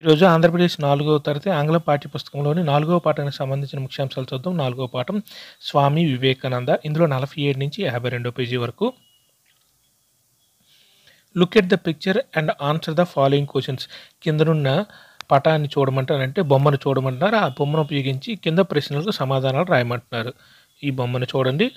ఈరోజు ఆంధ్రప్రదేశ్ 4వ తరగతి ఆంగ్లం పాఠ్యపుస్తకంలోని 4వ పాఠానికి సంబంధించిన ముఖ్యాంశాలు చూద్దాం. 4వ పాఠం స్వామి వివేకానంద. ఇందులో 47 నుంచి 52 పేజీ వరకు. Look at the picture and answer the following questions. కిందనున్న పటాన్ని చూడమంటారంటే బొమ్మను చూడమంటున్నారు. ఆ బొమ్మను ఉపయోగించి కింద ప్రశ్నలకు సమాధానాలు రాయమంటున్నారు. ఈ బొమ్మను చూడండి.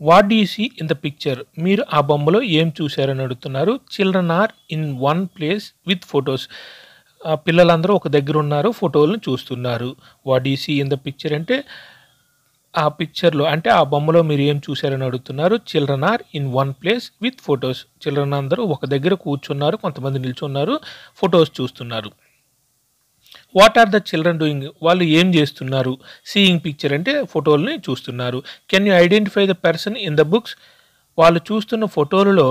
What do you see in the picture? మీరు ఆ బొమ్మలో ఏం చూశారని అడుగుతున్నారు. Children are in one place with photos. పిల్లలందరూ ఒక దగ్గర ఉన్నారు, ఫోటోలను చూస్తున్నారు. What do you see in the picture అంటే ఆ పిక్చర్లో అంటే ఆ బొమ్మలో మీరు ఏం చూశారని అడుగుతున్నారు. Children are in one place with photos. Children అందరూ ఒక దగ్గర కూర్చున్నారు, కొంతమంది నిల్చున్నారు, ఫొటోస్ చూస్తున్నారు. What are the children doing? వాళ్ళు ఏం చేస్తున్నారు. సీయింగ్ పిక్చర్ అంటే ఫోటోలని చూస్తున్నారు. Can you identify the person in the books? వాళ్ళు చూస్తున్న ఫోటోలలో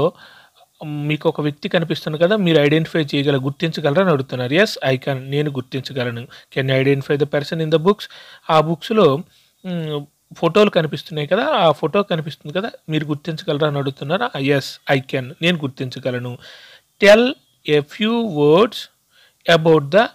మీకు ఒక వ్యక్తి కనిపిస్తుంది కదా, మీరు ఐడెంటిఫై గుర్తించగలరని అడుగుతున్నారు. ఎస్ ఐ కెన్, నేను గుర్తించగలను. Can you identify the person in the books? ఆ బుక్స్లో ఫోటోలు కనిపిస్తున్నాయి కదా, ఆ ఫోటో కనిపిస్తుంది కదా, మీరు గుర్తించగలరా అని అడుగుతున్నారా. ఎస్ ఐ కెన్, నేను గుర్తించగలను. Tell a few words about the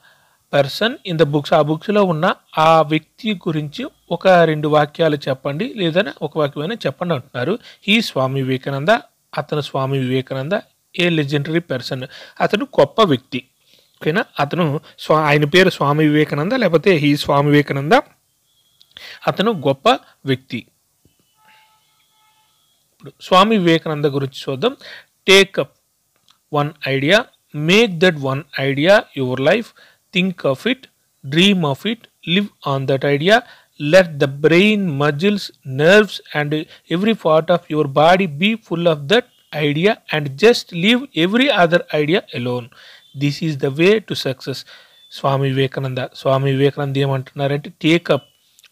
person in the books. ఆ బుక్స్లో ఉన్న ఆ వ్యక్తి గురించి ఒక 2 వాక్యాలు చెప్పండి, లేదా ఒక వాక్యమైనా చెప్పండి అంటున్నారు. హీ స్వామి వివేకానంద, అతను స్వామి వివేకానంద ఏ లెజెండరీ పర్సన్, అతను గొప్ప వ్యక్తి. ఓకేనా, అతను ఆయన పేరు స్వామి వివేకానంద, లేకపోతే హీ స్వామి వివేకానంద, అతను గొప్ప వ్యక్తి. ఇప్పుడు స్వామి వివేకానంద గురించి చూద్దాం. Take up one idea, make that one idea your life, think of it, dream of it, live on that idea, let the brain, muscles, nerves and every part of your body be full of that idea and just leave every other idea alone. This is the way to success. Swami Vivekananda ఏమంటున్నారంటే take up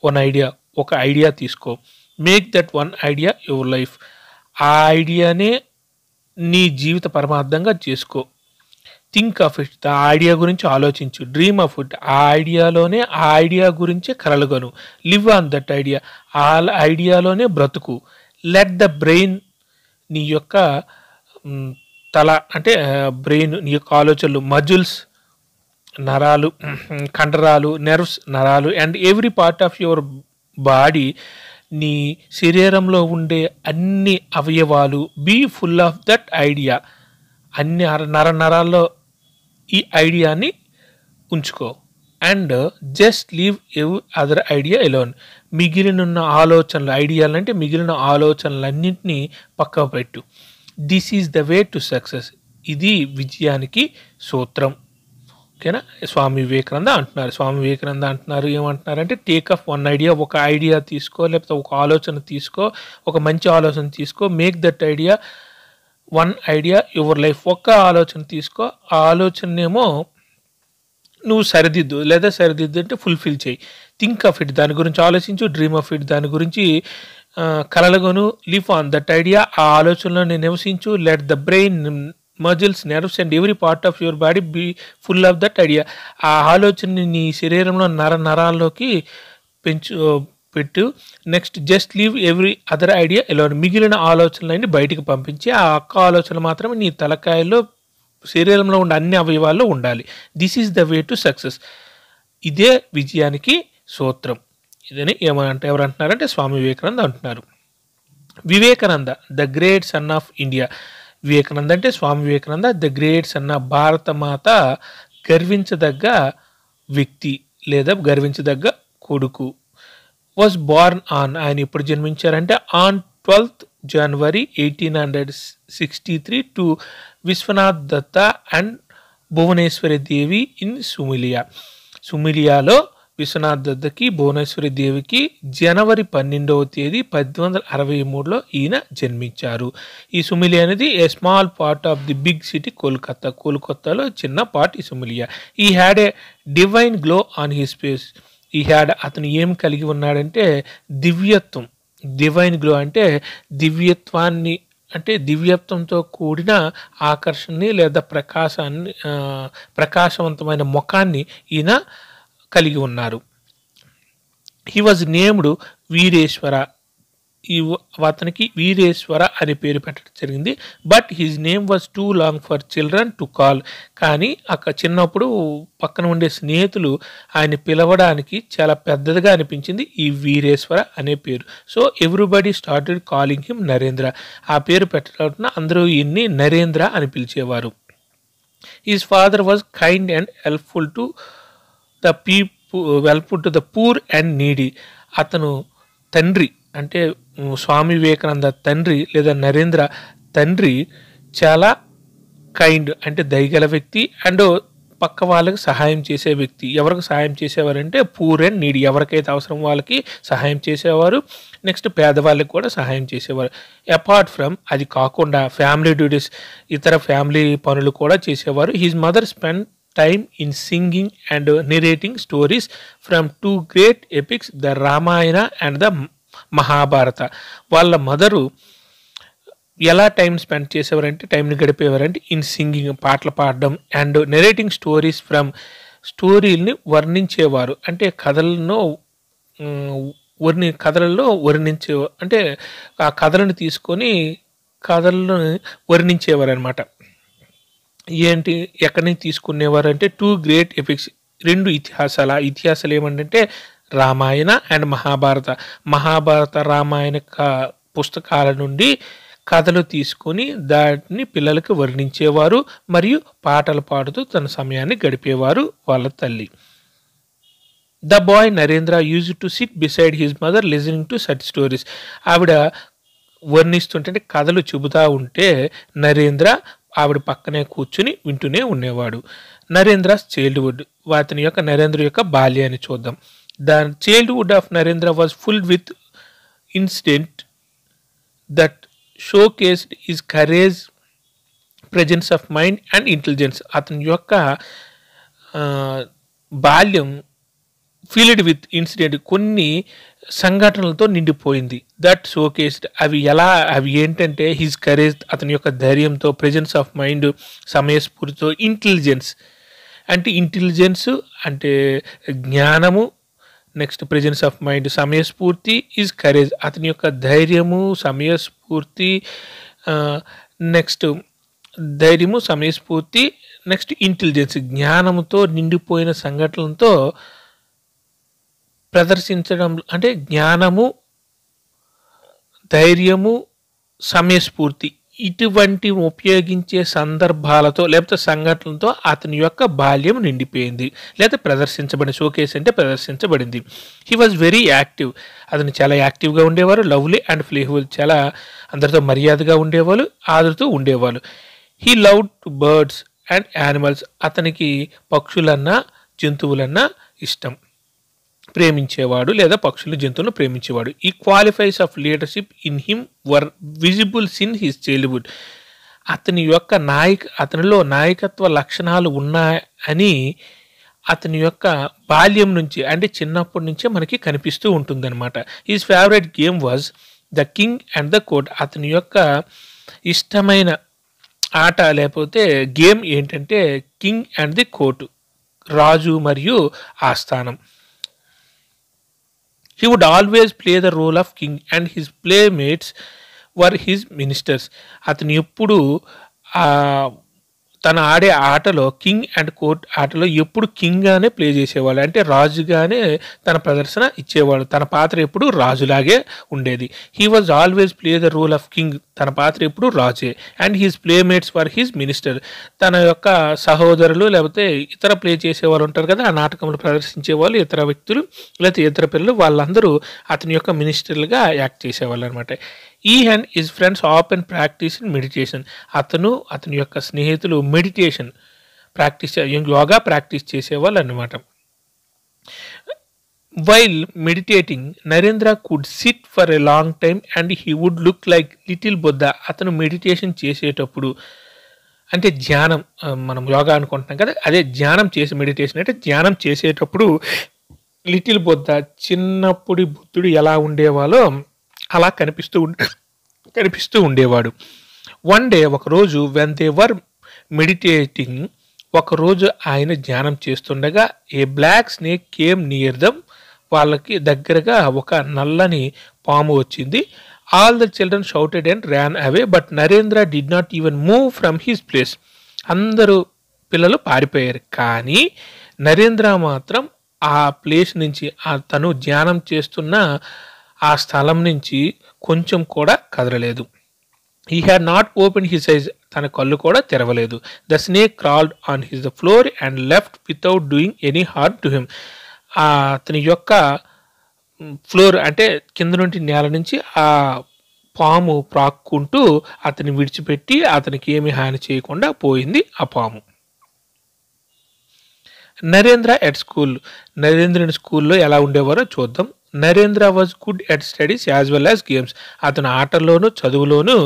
one idea, ఒక idea తీసుకో. Make that one idea your life, ఆ ఐడియానే నీ జీవిత పరమార్థంగా చేసుకో. Think of it, ఆ idea గురించి ఆలోచించు. Dream of it, ఆ ఐడియాలోనే ఆ ఐడియా గురించే కలలుగను. లివ్ ఆన్ దట్ ఐడియా, ఆ ఐడియాలోనే బ్రతుకు. లెట్ ద బ్రెయిన్, నీ యొక్క తల అంటే బ్రెయిన్, నీ యొక్క ఆలోచనలు, మజిల్స్ నరాలు, కండరాలు, నెర్వ్స్ నరాలు, and every part of your body, నీ శరీరంలో ఉండే అన్ని అవయవాలు, be full of that idea, అన్ని నరాల్లో ఈ ఐడియాని ఉంచుకో. And just leave every other idea alone, మిగిలిన ఆలోచనలు, ఐడియాలు అంటే మిగిలిన ఆలోచనలన్నింటినీ పక్కకు పెట్టు. This is the way to success, ఇది విజయానికి సూత్రం. ఓకేనా, స్వామి వివేకానంద అంటున్నారు. ఏమంటున్నారంటే టేక్ ఆఫ్ వన్ ఐడియా, ఒక ఐడియా తీసుకో, లేకపోతే ఒక ఆలోచన తీసుకో, ఒక మంచి ఆలోచన తీసుకో. Make that idea one idea your life, ఒక్క ఆలోచన తీసుకో, ఆ ఆలోచననేమో నువ్వు సరిదిద్దు, లేదా సరిదిద్దు అంటే ఫుల్ఫిల్ చేయి. థింక్ ఆఫ్ ఇట్, దాని గురించి ఆలోచించు. డ్రీమ్ ఆఫ్ ఇట్, దాని గురించి కలలుగొను. లివ్ ఆన్ దట్ ఐడియా, ఆ ఆలోచనలో నివసించు. Let the brain, muscles, nerves and every part of your body be full of that idea, ఆ ఆలోచనని నీ శరీరంలో నరాల్లోకి పెట్టు. Next just leave every other idea alone, మిగిలిన ఆలోచనలన్నీ బయటికి పంపించి ఆ ఒక్క ఆలోచన మాత్రమే నీ తలకాయలో, శరీరంలో ఉండే అన్ని అవయవాల్లో ఉండాలి. This is the way to success, ఇదే విజయానికి సూత్రం. ఇదని ఎవరంటున్నారంటే స్వామి వివేకానంద అంటున్నారు. Vivekananda the great son of India. Vivekananda అంటే Swami Vivekananda the great son of, భారత మాత గర్వించదగ్గ వ్యక్తి లేదా గర్వించదగ్గ కొడుకు. వాజ్ బోర్న్ ఆన్, ఆయన ఎప్పుడు జన్మించారంటే on 12th January 1863 to Vishwanath Datta and Bhuvaneshwari Devi in సుమిలియాలో విశ్వనాథ్ దత్తకి భువనేశ్వరి దేవికి జనవరి 12వ తేదీ 1863లో ఈయన జన్మించారు. ఈ సుమిలియా అనేది a small part of the big city కోల్కతాలో చిన్న పార్ట్ ఈ Simulia. He had a divine glow on his face. అతను ఏం కలిగి ఉన్నాడంటే దివ్యత్వం. డివైన్ గ్లో అంటే దివ్యత్వాన్ని, అంటే దివ్యత్వంతో కూడిన ఆకర్షణని లేదా ప్రకాశవంతమైన ముఖాన్ని ఈయన కలిగి ఉన్నారు. He was named Veereshwara. అతనికి వీరేశ్వర అనే పేరు పెట్టడం జరిగింది. But his name was two long for children to call. కానీ చిన్నప్పుడు పక్కన ఉండే స్నేహితులు ఆయన పిలవడానికి చాలా పెద్దదిగా అనిపించింది ఈ వీరేశ్వర అనే పేరు. So everybody started calling him Narendra. ఆ పేరు పెట్టడం అందరూ ఈయన్ని నరేంద్ర అని పిలిచేవారు. His father was kind and helpful to the poor and needy. అతను తండ్రి అంటే స్వామి వివేకానంద తండ్రి లేదా నరేంద్ర తండ్రి చాలా కైండ్ అంటే దయగల వ్యక్తి అండ్ పక్క వాళ్ళకి సహాయం చేసే వ్యక్తి. ఎవరికి సహాయం చేసేవారంటే పూర్ అండ్ నీడీ, ఎవరికైతే అవసరం వాళ్ళకి సహాయం చేసేవారు. నెక్స్ట్ పేదవాళ్ళకి కూడా సహాయం చేసేవారు. అపార్ట్ ఫ్రమ్ అది కాకుండా ఫ్యామిలీ డ్యూటీస్ ఇతర ఫ్యామిలీ పనులు కూడా చేసేవారు. His mother spend time in singing and narrating stories from two great epics, the Ramayana and the Mahabharata. వాళ్ళ మదరు ఎలా టైం స్పెండ్ చేసేవారంటే టైంని గడిపేవారంటే ఇన్ సింగింగ్ పాటలు పాడడం అండ్ నెరేటింగ్ స్టోరీస్ ఫ్రమ్ స్టోరీల్ని వర్ణించేవారు అంటే కథలను వర్ణించే అంటే ఆ కథలను తీసుకొని కథలను వర్ణించేవారు అనమాట. ఏంటి ఎక్కడి నుంచి తీసుకునేవారు అంటే టూ గ్రేట్ ఎపిక్స్, రెండు ఇతిహాసాలు. ఆ ఇతిహాసాలు ఏమంటే రామాయణ అండ్ మహాభారత రామాయణ పుస్తకాల నుండి కథలు తీసుకొని దాటిని పిల్లలకు వర్ణించేవారు మరియు పాటలు పాడుతూ తన సమయాన్ని గడిపేవారు వాళ్ళ తల్లి. The boy Narendra use to SIT beside his mother listening to such stories. ఆవిడ వర్ణిస్తుంటే కథలు చెబుతూ ఉంటే నరేంద్ర ఆవిడ పక్కనే కూర్చుని వింటూనే ఉండేవాడు. నరేంద్రస్ చైల్డ్హుడ్, నరేంద్ర యొక్క బాల్యాన్ని చూద్దాం. The childhood of Narendra was full with incident that showcased his courage, presence of mind and intelligence. అతని యొక్క బాల్యం ఫీల్డ్ విత్ ఇన్సిడెంట్ కొన్ని సంఘటనలతో నిండిపోయింది. దట్ షోకేస్డ్ అవి ఏంటంటే హిజ్ కరేజ్ అతని యొక్క ధైర్యంతో, ప్రెజెన్స్ ఆఫ్ మైండ్ సమయస్ఫూర్తితో, ఇంటెలిజెన్స్ అంటే జ్ఞానము, నెక్స్ట్ ప్రెజెన్స్ ఆఫ్ మైండ్ సమయస్ఫూర్తి, హిజ్ కరేజ్ అతని యొక్క ధైర్యము సమయస్ఫూర్తి, నెక్స్ట్ ఇంటెలిజెన్స్ జ్ఞానముతో నిండిపోయిన సంఘటనలతో ప్రదర్శించడం అంటే జ్ఞానము, ధైర్యము, సమయస్ఫూర్తి ఇటువంటి ఉపయోగించే సందర్భాలతో లేకపోతే సంఘటనలతో అతని యొక్క బాల్యం నిండిపోయింది లేదా షోకేస్ అంటే ప్రదర్శించబడింది. హీ వాజ్ వెరీ యాక్టివ్, అతను చాలా యాక్టివ్గా ఉండేవారు. లవ్లీ అండ్ ప్లేఫుల్, చాలా అందరితో మర్యాదగా ఉండేవాళ్ళు, ఆదుతూ ఉండేవాళ్ళు. He loved birds and animals, అతనికి పక్షులన్నా జంతువులన్నా ఇష్టం, ప్రేమించేవాడు లేదా పక్షులు జంతువులను ప్రేమించేవాడు. ఈ qualifies of leadership in him were visible in his childhood. అతనిలో నాయకత్వ లక్షణాలు ఉన్నాయని అతని యొక్క బాల్యం నుంచి అంటే చిన్నప్పటి నుంచే మనకి కనిపిస్తూ ఉంటుందన్నమాట. His favourite game was the king and the court. అతని యొక్క ఇష్టమైన ఆట లేకపోతే గేమ్ ఏంటంటే కింగ్ అండ్ ది కోర్ట్, రాజు మరియు ఆస్థానం. He would always play the role of king and his playmates were his ministers. అతను ఎప్పుడు తన ఆడే ఆటలో కింగ్ అండ్ కోర్ట్ ఆటలో ఎప్పుడు కింగ్గానే ప్లే చేసేవాళ్ళు, అంటే రాజుగానే తన ప్రదర్శన ఇచ్చేవాడు. తన పాత్ర ఎప్పుడు రాజులాగే ఉండేది. He was always play the role of king, తన పాత్ర ఎప్పుడు రాజే. And his playmates for his minister, తన యొక్క సహోదరులు లేకపోతే ఇతర ప్లే చేసేవాళ్ళు ఉంటారు కదా, ఆ నాటకంలో ప్రదర్శించే వాళ్ళు ఇతర వ్యక్తులు లేకపోతే ఇతర పిల్లలు, వాళ్ళందరూ అతని యొక్క మినిస్టర్లుగా యాక్ట్ చేసేవాళ్ళు అనమాట. He and his friends often practice in meditation. అతని యొక్క స్నేహితులు మెడిటేషన్ యోగా ప్రాక్టీస్ చేసేవాళ్ళు అన్నమాట. While meditating Narendra could sit for a long time and he would look like little Buddha. అతను మెడిటేషన్ చేసేటప్పుడు అంటే ధ్యానం, మనం యోగా అనుకుంటున్నాం కదా, అదే ధ్యానం చేసి మెడిటేషన్ అంటే ధ్యానం చేసేటప్పుడు లిటిల్ బుద్ధ చిన్నప్పుడు బుద్ధుడు ఎలా ఉండేవాళ్ళో అలా కనిపిస్తూ ఉండేవాడు. వన్ డే ఒకరోజు వెన్ దే వర్ మెడిటేటింగ్, ఒకరోజు ఆయన ధ్యానం చేస్తుండగా a black snake came near them, వాళ్ళకి దగ్గరగా ఒక నల్లని పాము వచ్చింది. All the children shouted and ran away, but Narendra did not even move from his place. అందరూ పిల్లలు పారిపోయారు, కానీ నరేంద్ర మాత్రం ఆ ప్లేస్ నుంచి, తను ధ్యానం చేస్తున్న ఆ స్థలం నుంచి కొంచెం కూడా కదలలేదు. He had not opened his eyes. తన కళ్ళు కూడా తెరవలేదు. The snake crawled on his floor and left without doing any harm to him. అతని యొక్క ఫ్లోర్ అంటే కింద నుండి నేల నుంచి ఆ పాము ప్రాక్కుంటూ అతని విడిచిపెట్టి అతనికి ఏమి హాని చేయకుండా పోయింది ఆ పాము. Narendra at school. నరేంద్రుని స్కూల్లో ఎలా ఉండేవారో చూద్దాం. Narendra was good at studies as well as games. అతను ఆటల్లోనూ చదువులోనూ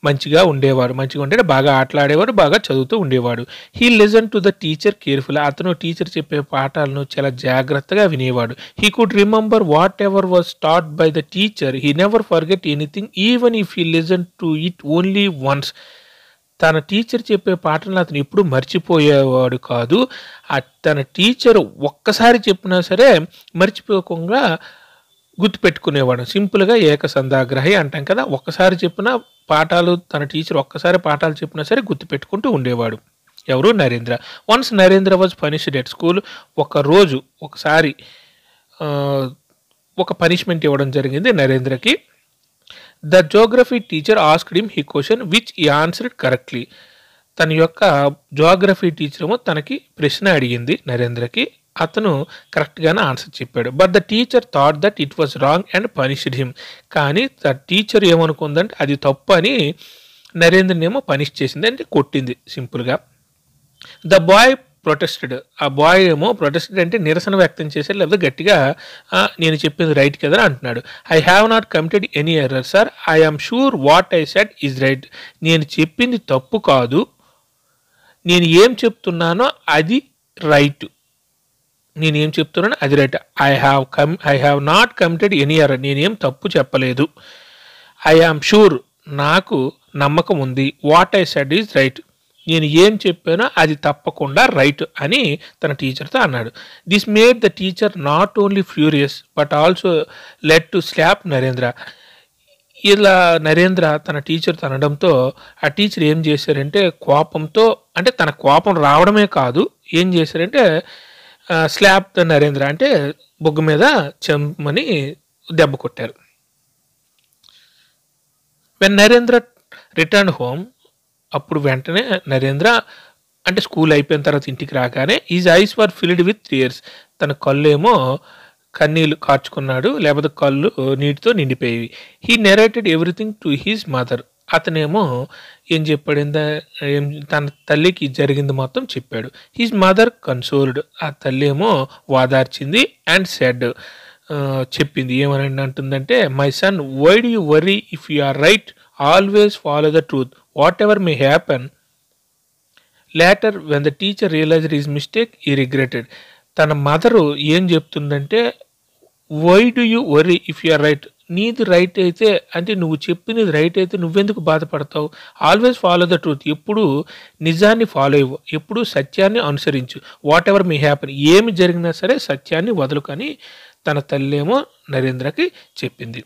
మంచిగా ఉండేవాడు. మంచిగా ఉంటే బాగా ఆటలాడేవాడు, బాగా చదువుతూ ఉండేవాడు. He listen to the teacher careful. అతను టీచర్ చెప్పే పాఠాలను చాలా జాగ్రత్తగా వినేవాడు. He could remember whatever was taught by the teacher. He never forget anything even if he listen to it only once. తన టీచర్ చెప్పే పాఠాలను అతను ఎప్పుడు మర్చిపోయేవాడు కాదు. తన టీచర్ ఒక్కసారి చెప్పినా సరే మర్చిపోకుండా గుర్తుపెట్టుకునేవాడు. సింపుల్గా ఏకసంధాగ్రహి అంటాం కదా, ఒక్కసారి చెప్పిన పాఠాలు, తన టీచర్ ఒక్కసారి పాఠాలు చెప్పినా సరే గుర్తుపెట్టుకుంటూ ఉండేవాడు. ఎవరు? Narendra. Once Narendra was punished at school. ఒకసారి ఒక పనిష్మెంట్ ఇవ్వడం జరిగింది నరేంద్రకి. The geography teacher asked him he question which he answered correctly. తన యొక్క జోగ్రఫీ టీచర్ ఏమో తనకి ప్రశ్న అడిగింది నరేంద్రకి, అతను కరెక్ట్గానే ఆన్సర్ చెప్పాడు. But the teacher thought that it was wrong and punished him. కానీ ద టీచర్ ఏమనుకుందంటే అది తప్పు అని నరేంద్రనేమో పనిష్ చేసింది, అంటే కొట్టింది సింపుల్గా. The boy protested. ఆ బాయ్ ఏమో ప్రొటెస్టెడ్ అంటే నిరసన వ్యక్తం చేశాడు, లేకపోతే గట్టిగా నేను చెప్పింది రైట్ కదా అంటున్నాడు. I have not committed any error sir, I am sure what I said is right. నేను చెప్పింది తప్పు కాదు, నేను ఏం చెప్తున్నానో అది రైట్. నేనేం చెప్తున్నాను అది right. I have not committed any error. నేనేం తప్పు చెప్పలేదు. ఐ ఆమ్ షూర్, నాకు నమ్మకం ఉంది. What I said is right. నేను ఏం చెప్పానో అది తప్పకుండా రైట్ అని తన టీచర్తో అన్నాడు. This made the teacher not only furious but also led to slap Narendra. ఇలా నరేంద్ర తన టీచర్తో అనడంతో ఆ టీచర్ ఏం చేశారంటే కోపంతో, అంటే తన కోపం రావడమే కాదు, ఏం చేశారంటే స్లాప్ ద నరేంద్ర అంటే బొగ్గు మీద చెంపమని దెబ్బ కొట్టారు. వెన్ నరేంద్ర రిటర్న్ హోమ్, అప్పుడు వెంటనే నరేంద్ర అంటే స్కూల్ అయిపోయిన తర్వాత ఇంటికి రాగానే his eyes were filled with tears. తన కళ్ళు ఏమో కన్నీళ్ళు కార్చుకున్నాడు, లేకపోతే కళ్ళు నీటితో నిండిపోయేవి. He narrated everything to his mother. అతనేమో ఏం చెప్పాడు, తన తల్లికి జరిగింది మొత్తం చెప్పాడు. His mother consoled. ఆ తల్లి ఏమో వాదార్చింది. అండ్ సెడ్, చెప్పింది ఏమని అంటుందంటే, my son why do you worry if you are right, always follow the truth whatever may happen. Later when the teacher realised his mistake he regretted. తన mother ఏం చెప్తుందంటే, why do you worry if you are right. నీది right అయితే, అంటే నువ్వు చెప్పినది right అయితే నువ్వెందుకు బాధపడతావు. Always follow the truth. ఎప్పుడు నిజాన్ని ఫాలో అవ్వు, ఎప్పుడు సత్యాన్ని అనుసరించు. Whatever may happen. ఏమి జరిగినా సరే సత్యాన్ని వదులుకొని తన తల్లేమో నరేంద్రకి చెప్పింది.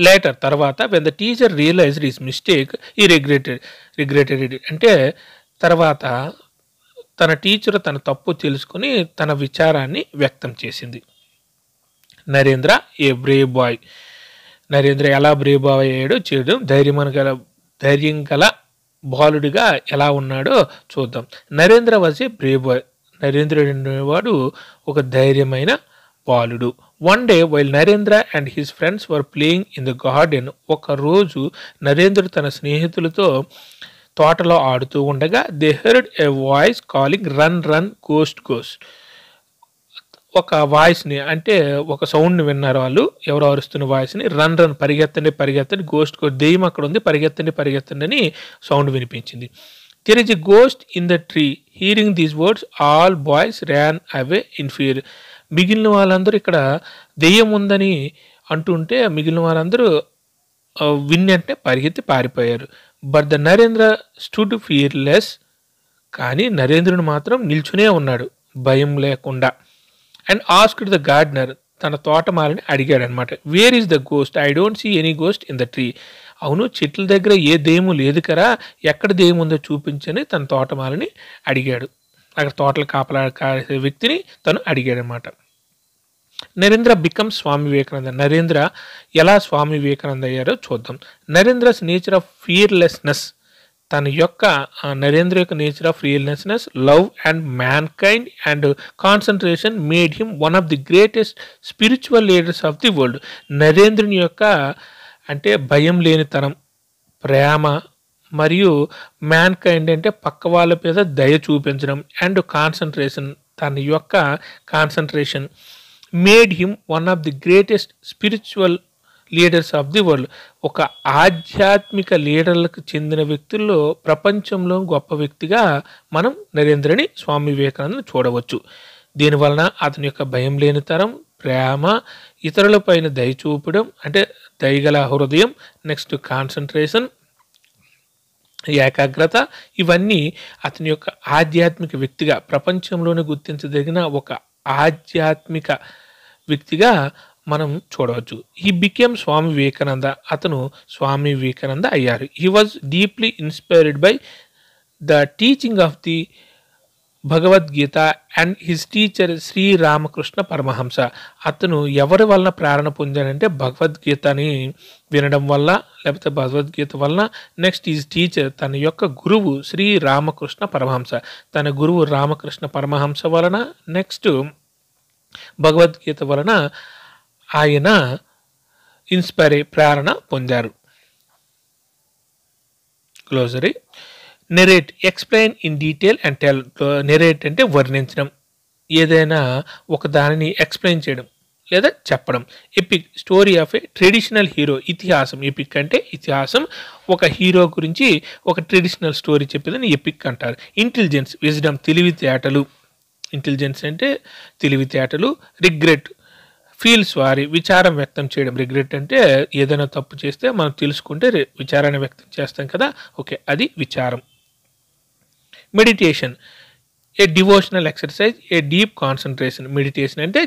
లేటర్ తర్వాత when the teacher realized his mistake he regretted it. అంటే తర్వాత తన టీచర్ తన తప్పు తెలుసుకుని తన విచారాన్ని వ్యక్తం చేసింది. Narendra a brave boy. Narendra ఎలా బ్రేవ్ బాయ్ అయ్యాడో చేయడం, ధైర్యం గల బాలుడిగా ఎలా ఉన్నాడో చూద్దాం. Narendra was a brave boy. నరేంద్రుడు అనేవాడు ఒక ధైర్యమైన బాలుడు. One day while Narendra and his friends were playing in the garden. ఒకరోజు నరేంద్రుడు తన స్నేహితులతో తోటలో ఆడుతూ ఉండగా they heard a voice calling run run ghost ghost. ఒక వాయిస్ని, అంటే ఒక సౌండ్ని విన్నారు వాళ్ళు, ఎవరో అరుస్తున్న వాయిస్ని. రన్ రన్ పరిగెత్తండి పరిగెత్తండి, గోస్ట్ గోస్ట్ దెయ్యం అక్కడ ఉంది, పరిగెత్తండి పరిగెత్తండి అని సౌండ్ వినిపించింది. There is a ghost in the tree. Hearing these words all boys Ryan away in fear. మిగిలిన వాళ్ళందరూ ఇక్కడ దెయ్యం ఉందని అంటుంటే మిగిలిన వాళ్ళందరూ విన్నంటే పరిగెత్తి పారిపోయారు. But the Narendra stood fearless. కానీ నరేంద్రుడు మాత్రం నిల్చునే ఉన్నాడు భయం లేకుండా. And asked the gardener. తన తోటమాలిని అడిగాడనమాట. Where is the ghost? I don't see any ghost in the tree. అవును, చెట్ల దగ్గర ఏ దెయ్యం లేదు కదా, ఎక్కడ దెయ్యం ఉందో చూపించని తన తోటమాలిని అడిగాడు. అక్కడ తోటలు కాపలా కాసే వ్యక్తిని తను అడిగాడనమాట. నరేంద్ర బికమ్ స్వామి వివేకానంద. నరేంద్ర ఎలా స్వామి వివేకానంద అయ్యారో చూద్దాం. నరేంద్రస్ నేచర్ ఆఫ్ ఫియర్లెస్నెస్, తన యొక్క నరేంద్ర యొక్క nature of fearlessness, love and mankind and concentration made him one of the greatest spiritual leaders of the world. నరేంద్రుని యొక్క అంటే భయం లేనితనం, ప్రేమ మరియు మ్యాన్ కైండ్ అంటే పక్క వాళ్ళ మీద దయ చూపించడం అండ్ కాన్సన్ట్రేషన్, తన యొక్క concentration made him one of the greatest spiritual leaders of the world. ఒక ఆధ్యాత్మిక లీడర్లకు చెందిన వ్యక్తుల్లో ప్రపంచంలో గొప్ప వ్యక్తిగా మనం నరేంద్రని స్వామి వివేకానందను చూడవచ్చు. దీనివలన అతని యొక్క భయం లేనితనం, ప్రేమ, ఇతరులపైన దయ చూపడం అంటే దయగల హృదయం, నెక్స్ట్ కాన్సన్ట్రేషన్, ఏకాగ్రత, ఇవన్నీ అతని యొక్క ఆధ్యాత్మిక వ్యక్తిగా ప్రపంచంలోనే గుర్తించదగిన ఒక ఆధ్యాత్మిక వ్యక్తిగా మనం చూడవచ్చు. He became Swami Vivekananda. అతను స్వామి వివేకానంద అయ్యారు. He was deeply inspired by the teaching of the Bhagavad Gita and his teacher Shri Ramakrishna Paramahamsa. అతను ఎవరి వలన ప్రేరణ పొందాడంటే భగవద్గీతని వినడం వల్ల, లేకపోతే భగవద్గీత వలన. నెక్స్ట్ ఈజ్ టీచర్, తన యొక్క గురువు శ్రీ రామకృష్ణ పరమహంస, తన గురువు రామకృష్ణ పరమహంస వలన, నెక్స్ట్ భగవద్గీత వలన ఆయన ఇన్స్పైర్ అయ్యి ప్రేరణ పొందారు. Glossary. Narrate, explain in detail and tell. Narrate అంటే వర్ణించడం, ఏదైనా ఒక దానిని ఎక్స్ప్లెయిన్ చేయడం లేదా చెప్పడం. Epic, story of a traditional hero. ఇతిహాసం, ఎపిక్ అంటే ఇతిహాసం, ఒక హీరో గురించి ఒక ట్రెడిషనల్ స్టోరీ చెప్పేదని ఎపిక్ అంటారు. ఇంటెలిజెన్స్, విజ్డమ్, తెలివితేటలు. ఇంటెలిజెన్స్ అంటే తెలివితేటలు. రిగ్రెట్, ఫీల్ సారీ, విచారం వ్యక్తం చేయడం. రిగ్రెట్ అంటే ఏదైనా తప్పు చేస్తే మనం తెలుసుకుంటే విచారాన్ని వ్యక్తం చేస్తాం కదా, ఓకే, అది విచారం. మెడిటేషన్, ఏ డివోషనల్ ఎక్సర్సైజ్, ఏ డీప్ కాన్సన్ట్రేషన్. మెడిటేషన్ అంటే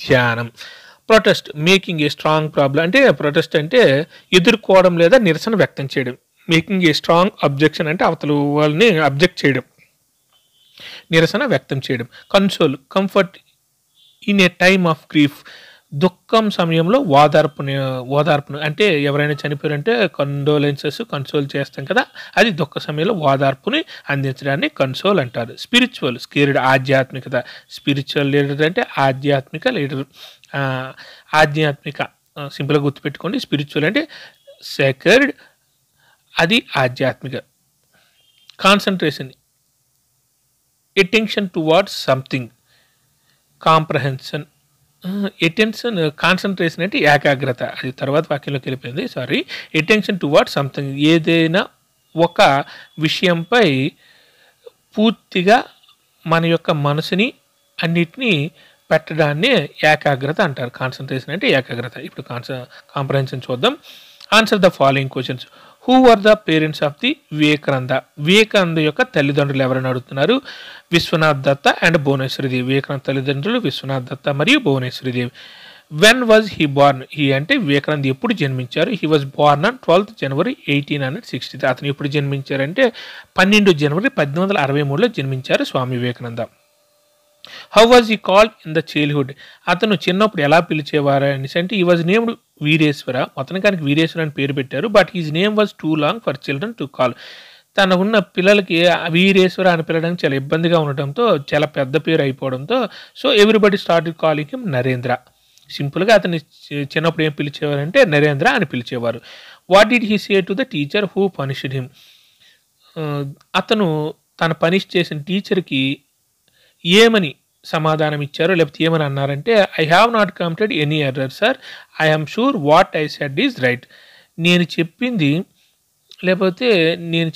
ధ్యానం. Protest, making a strong problem. అంటే ప్రొటెస్ట్ అంటే ఎదుర్కోవడం లేదా నిరసన వ్యక్తం చేయడం. మేకింగ్ ఏ స్ట్రాంగ్ అబ్జెక్షన్ అంటే అవతల వాళ్ళని అబ్జెక్ట్ చేయడం, నిరసన వ్యక్తం చేయడం. Console, comfort in a time of grief. దుఃఖం సమయంలో ఓదార్పును అంటే ఎవరైనా చనిపోయారంటే కండోలెన్సెస్, కన్సోల్ చేస్తాం కదా, అది దుఃఖ సమయంలో ఓదార్పుని అందించడాన్ని కన్సోల్ అంటారు. స్పిరిచువల్, స్కేర్డ్, ఆధ్యాత్మికత. స్పిరిచువల్ లీడర్ అంటే ఆధ్యాత్మిక లీడర్. ఆధ్యాత్మిక సింపుల్గా గుర్తుపెట్టుకోండి. స్పిరిచువల్ అంటే సేక్రెడ్, అది ఆధ్యాత్మిక. Concentration, attention towards something. Comprehension, attention, concentration అంటే ఏకాగ్రత, అది తర్వాత వాక్యంలోకి వెళ్ళిపోయింది, సారీ. అటెన్షన్ టువార్డ్స్ సంథింగ్, ఏదైనా ఒక విషయంపై పూర్తిగా మన యొక్క మనసుని అన్నిటినీ పెట్టడాన్ని ఏకాగ్రత అంటారు. కాన్సన్ట్రేషన్ అంటే ఏకాగ్రత. ఇప్పుడు కాంప్రహెన్షన్ చూద్దాం. Answer the following questions. Who are the parents of the Vivekananda? Vivekananda యొక్క తల్లిదండ్రులు ఎవరైనా అడుగుతున్నారు. విశ్వనాథ్ దత్త అండ్ భువనేశ్వరిదేవి. వివేకానంద తల్లిదండ్రులు విశ్వనాథ్ దత్త మరియు Bhuvaneshwari Devi. When was he born? He అంటే వివేకానంద ఎప్పుడు జన్మించారు? He was born on 12th January 1860. అతను ఎప్పుడు జన్మించారంటే 12 జనవరి 1863లో జన్మించారు Swami Vivekananda. How was he called in the childhood? అతను చిన్నప్పుడు ఎలా పిలిచేవారు అనేసి అంటే ఈ వాజ్ నేమ్డ్ వీరేశ్వర. అతనికి వీరేశ్వర అని పేరు పెట్టారు. But he's name was two long for children to call. తన ఉన్న పిల్లలకి వీరేశ్వర అని పిలవడానికి చాలా ఇబ్బందిగా ఉండటంతో, చాలా పెద్ద పేరు అయిపోవడంతో, so everybody started calling him Narendra. సింపుల్గా అతన్ని చిన్నప్పుడు ఏం పిలిచేవారంటే నరేంద్ర అని పిలిచేవారు. What did he say to the teacher who punished him? అతను తన పనిష్ చేసిన టీచర్కి ఏమని సమాధానం ఇచ్చారు, లేకపోతే ఏమని అన్నారంటే, I have not committed any error sir, I am sure what I said is right. నేను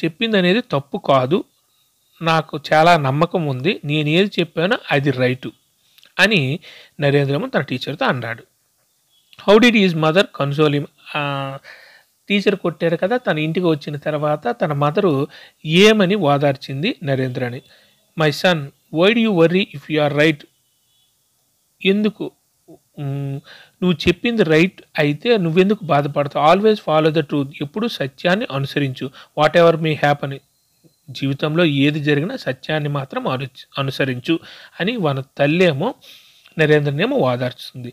చెప్పింది అనేది తప్పు కాదు, నాకు చాలా నమ్మకం ఉంది, నేను ఏది చెప్పానో అది రైటు అని నరేంద్రమోహన్ తన టీచర్తో అన్నాడు. How did his mother console him? Teacher కొట్టారు కదా, తన ఇంటికి వచ్చిన తర్వాత తన మదరు ఏమని ఓదార్చింది నరేంద్రని? My son, why do you worry if you are right? ఎందుకు నువ్వు చెప్పింది రైట్ అయితే నువ్వెందుకు బాధపడతావు? Always follow the truth. ఎప్పుడు సత్యాన్ని అనుసరించు. Whatever may happen. జీవితంలో ఏది జరిగినా సత్యాన్ని మాత్రం అనుసరించు అని మన తల్లేమో నరేంద్రనేమో ఓదార్చుతుంది.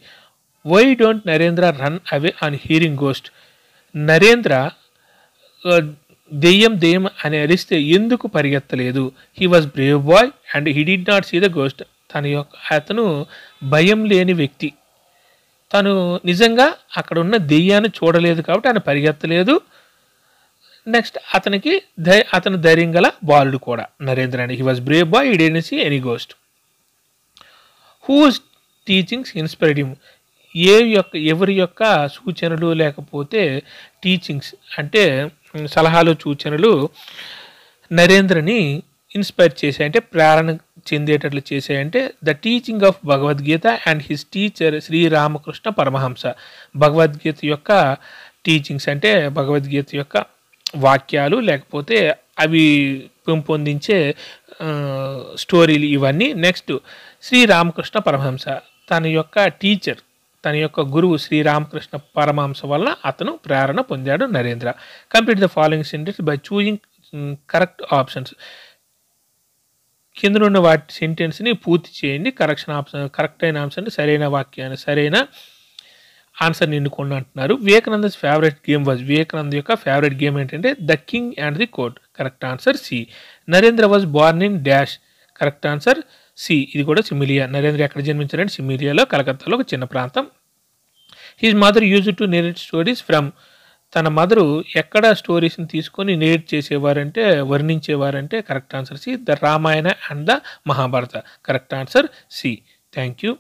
Why don't Narendra run away on hearing ghost. Narendra దెయ్యం అని అరిస్తే ఎందుకు పరిగెత్తలేదు? He was brave boy and he did not see the ghost. అతను భయం లేని వ్యక్తి. తను నిజంగా అక్కడ ఉన్న దెయ్యాన్ని చూడలేదు కాబట్టి ఆయన పరిగెత్తలేదు. నెక్స్ట్ అతను ధైర్యం గల బాలుడు కూడా నరేంద్ర అని. He was brave boy, he didn't see any ghost. Whose teachings inspired him. ఎవరి యొక్క సూచనలు లేకపోతే టీచింగ్స్ అంటే సలహాలు సూచనలు నరేంద్రని ఇన్స్పైర్ చేశాయి అంటే ప్రేరణ చెందేటట్లు చేశాయంటే the teaching of Bhagavad Gita and his teacher Shri Ramakrishna Paramahamsa. Bhagavad Gita యొక్క టీచింగ్స్ అంటే భగవద్గీత యొక్క వాక్యాలు లేకపోతే అవి పెంపొందించే స్టోరీలు ఇవన్నీ. నెక్స్ట్ శ్రీరామకృష్ణ పరమహంస తన యొక్క టీచర్, తన యొక్క గురువు శ్రీరామకృష్ణ పరమహంస వలన అతను ప్రేరణ పొందాడు Narendra. Complete the following sentence by choosing correct options. కింద ఉన్న వాటి సెంటెన్స్ని పూర్తి చేయండి. కరెక్ట్ అయిన ఆప్షన్ సరైన వాక్యాన్ని సరైన ఆన్సర్ని ఎన్నుకోండి అంటున్నారు. Vivekananda's favourite game was. Vivekananda యొక్క ఫేవరెట్ గేమ్ ఏంటంటే the king and the court. Correct answer C. Narendra was born in dash. Correct answer C. ఇది కూడా సిమిలియా. నరేంద్ర ఎక్కడ జన్మించారంటే సిమిలియాలో, కలకత్తాలో ఒక చిన్న ప్రాంతం. His mother use to narrate stories from. తన మదరు ఎక్కడ స్టోరీస్ని తీసుకొని నేరేట్ చేసేవారంటే వర్ణించేవారంటే correct answer C. The Ramayana and the Mahabharata. Correct answer C. Thank you.